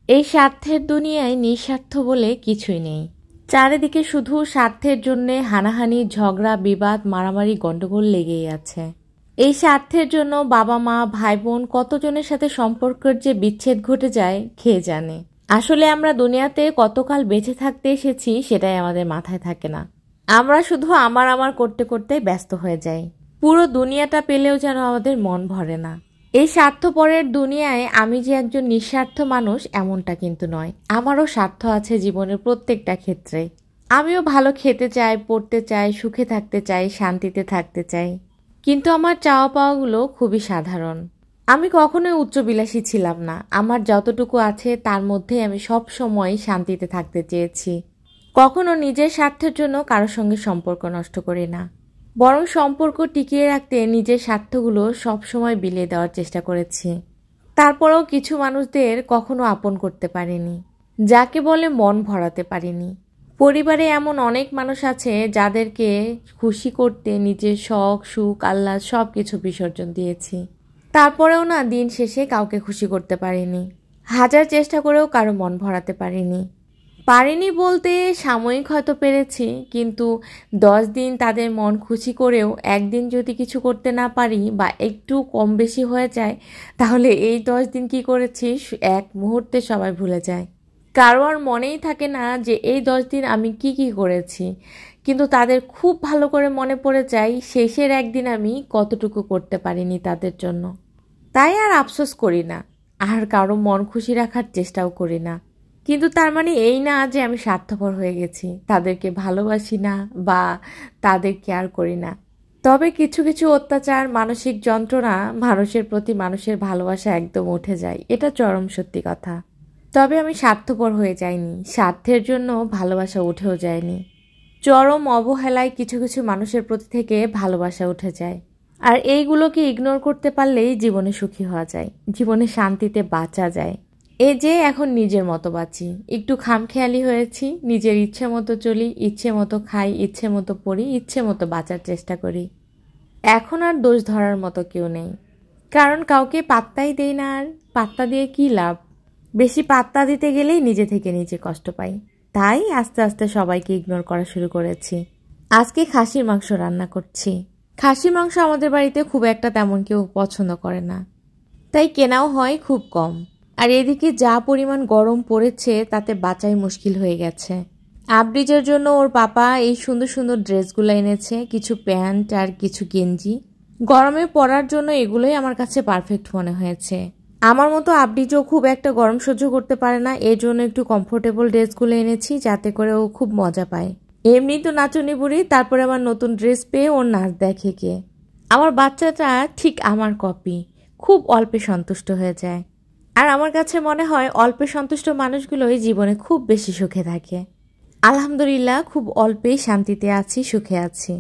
এই স্বার্থের দুনিয়ায় নিঃস্বার্থ বলে কিছুই নেই। চারিদিকে শুধু স্বার্থের জন্য হানাহানি, ঝগড়া, বিবাদ, মারামারি, গন্ডগোল লেগেই আছে। এই স্বার্থের জন্য বাবা মা, ভাই বোন কতজনের সাথে সম্পর্কের যে বিচ্ছেদ ঘটে যায় কে জানে। আসলে আমরা দুনিয়াতে কতকাল বেঁচে থাকতে এসেছি সেটাই আমাদের মাথায় থাকে না। আমরা শুধু আমার আমার করতে করতে ব্যস্ত হয়ে যাই। পুরো দুনিয়াটা পেলেও যেন আমাদের মন ভরে না। এই স্বার্থপরের দুনিয়ায় আমি যে একজন নিঃস্বার্থ মানুষ এমনটা কিন্তু নয়। আমারও স্বার্থ আছে জীবনের প্রত্যেকটা ক্ষেত্রে। আমিও ভালো খেতে চাই, পড়তে চাই, সুখে থাকতে চাই, শান্তিতে থাকতে চাই। কিন্তু আমার চাওয়া পাওয়াগুলো খুবই সাধারণ। আমি কখনোই উচ্চবিলাসী ছিলাম না। আমার যতটুকু আছে তার মধ্যে আমি সব সময় শান্তিতে থাকতে চেয়েছি। কখনো নিজের স্বার্থের জন্য কারোর সঙ্গে সম্পর্ক নষ্ট করি না, বরং সম্পর্ক টিকিয়ে রাখতে নিজের স্বার্থগুলো সবসময় বিলিয়ে দেওয়ার চেষ্টা করেছি। তারপরেও কিছু মানুষদের কখনো আপন করতে পারিনি, যাকে বলে মন ভরাতে পারিনি। পরিবারে এমন অনেক মানুষ আছে যাদেরকে খুশি করতে নিজের শখ, সুখ, আহ্লাদ সব কিছু বিসর্জন দিয়েছি। তারপরেও না, দিন শেষে কাউকে খুশি করতে পারিনি। হাজার চেষ্টা করেও কারো মন ভরাতে পারিনি বলতে সাময়িক হয়তো পেরেছি, কিন্তু 10 দিন তাদের মন খুশি করেও একদিন যদি কিছু করতে না পারি বা একটু কম বেশি হয়ে যায়, তাহলে এই 10 দিন কি করেছি এক মুহূর্তে সবাই ভুলে যায়। কারো আর মনেই থাকে না যে এই 10 দিন আমি কি করেছি, কিন্তু তাদের খুব ভালো করে মনে পড়ে যায় শেষের একদিন আমি কতটুকু করতে পারিনি তাদের জন্য। তাই আর আফসোস করি না, আর কারো মন খুশি রাখার চেষ্টাও করি না। কিন্তু তার মানে এই না যে আমি স্বার্থপর হয়ে গেছি, তাদেরকে ভালোবাসি না বা তাদের কেয়ার করি না। তবে কিছু কিছু অত্যাচার, মানসিক যন্ত্রণা, মানুষের প্রতি মানুষের ভালোবাসা একদম উঠে যায়, এটা চরম সত্যি কথা। তবে আমি স্বার্থপর হয়ে যাইনি, স্বার্থের জন্য ভালোবাসা উঠেও যায়নি। চরম অবহেলায় কিছু কিছু মানুষের প্রতি থেকে ভালোবাসা উঠে যায়। আর এইগুলোকে ইগনোর করতে পারলেই জীবনে সুখী হওয়া যায়, জীবনে শান্তিতে বাঁচা যায়। এই যে এখন নিজের মতো বাঁচি, একটু খামখেয়ালি হয়েছি, নিজের ইচ্ছে মতো চলি, ইচ্ছে মতো খাই, ইচ্ছে মতো পড়ি, ইচ্ছে মতো বাঁচার চেষ্টা করি। এখন আর দোষ ধরার মতো কেউ নেই, কারণ কাউকে পাত্তাই দেই না। আর পাত্তা দিয়ে কি লাভ? বেশি পাত্তা দিতে গেলেই নিজে থেকে নিজে কষ্ট পাই। তাই আস্তে আস্তে সবাইকে ইগনোর করা শুরু করেছি। আজকে খাসির মাংস রান্না করছি। খাসির মাংস আমাদের বাড়িতে খুব একটা তেমন কেউ পছন্দ করে না, তাই কেনাও হয় খুব কম। আর এদিকে যা পরিমাণ গরম পড়েছে তাতে বাঁচাই মুশকিল হয়ে গেছে। আবরিজের জন্য ওর পাপা এই সুন্দর সুন্দর ড্রেসগুলো এনেছে, কিছু প্যান্ট আর কিছু গেঞ্জি। গরমে পরার জন্য এগুলোই আমার কাছে পারফেক্ট মনে হয়েছে। আমার মতো আবরিজও খুব একটা গরম সহ্য করতে পারে না, এর জন্য একটু কমফোর্টেবল ড্রেসগুলো এনেছি যাতে করে ও খুব মজা পায়। এমনি তো নাচুনি বুড়ি, তারপরে আবার নতুন ড্রেস পেয়ে ওর নাচ দেখে কে। আমার বাচ্চাটা ঠিক আমার কপি, খুব অল্পে সন্তুষ্ট হয়ে যায়। আর আমার কাছে মনে হয় অল্পে সন্তুষ্ট মানুষগুলোই জীবনে খুব বেশি সুখে থাকে। আলহামদুলিল্লাহ, খুব অল্পেই শান্তিতে আছি, সুখে আছি।